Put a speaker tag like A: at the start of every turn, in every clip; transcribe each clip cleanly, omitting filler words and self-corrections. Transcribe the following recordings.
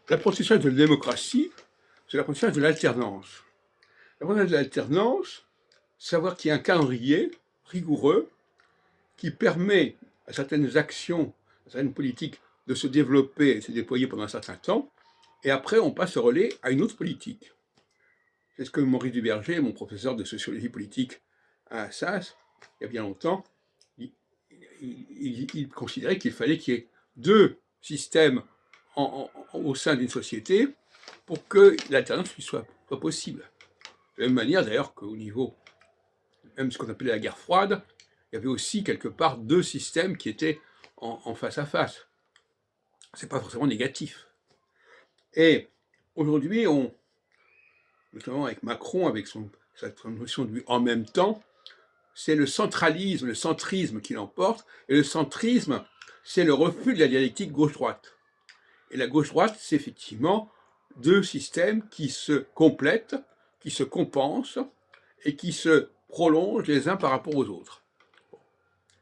A: L'apprentissage de la démocratie, c'est l'apprentissage de l'alternance. L'apprentissage de l'alternance, savoir qu'il y a un calendrier rigoureux qui permet à certaines actions, à certaines politiques de se développer et de se déployer pendant un certain temps, et après on passe le relais à une autre politique. C'est ce que Maurice Duverger, mon professeur de sociologie politique à Assas, il y a bien longtemps, il considérait qu'il fallait qu'il y ait deux systèmes au sein d'une société pour que l'alternance soit possible. De la même manière d'ailleurs qu'au niveau, même ce qu'on appelait la guerre froide, il y avait aussi quelque part deux systèmes qui étaient en face à face. C'est pas forcément négatif. Et aujourd'hui, notamment avec Macron, avec cette notion du en même temps, c'est le centralisme, le centrisme qui l'emporte, et le centrisme, c'est le refus de la dialectique gauche-droite. Et la gauche-droite, c'est effectivement deux systèmes qui se complètent, qui se compensent, et qui se prolongent les uns par rapport aux autres. Bon,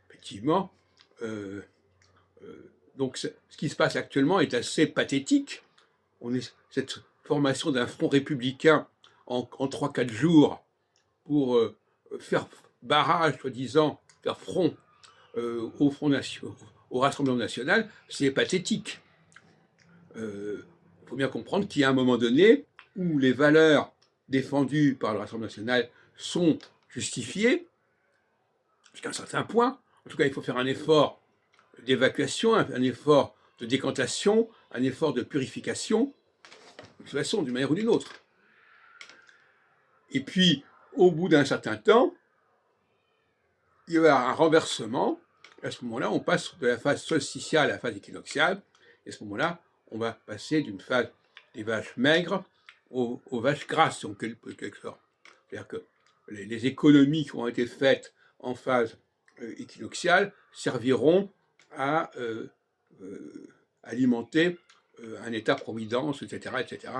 A: effectivement, donc ce qui se passe actuellement est assez pathétique. Cette formation d'un front républicain en 3-4 jours pour faire barrage, soi-disant, faire front au Rassemblement national, c'est pathétique. Il faut bien comprendre qu'il y a un moment donné où les valeurs défendues par le Rassemblement national sont justifiées, jusqu'à un certain point. En tout cas, il faut faire un effort d'évacuation, un effort de décantation, un effort de purification, de toute façon, d'une manière ou d'une autre. Et puis, au bout d'un certain temps, il y a un renversement. Et à ce moment-là, on passe de la phase solsticiale à la phase équinoxiale. Et à ce moment-là, on va passer d'une phase des vaches maigres aux vaches grasses, en quelque sorte. C'est-à-dire que les économies qui ont été faites en phase équinoxiale serviront à alimenter un État-providence, etc., etc.,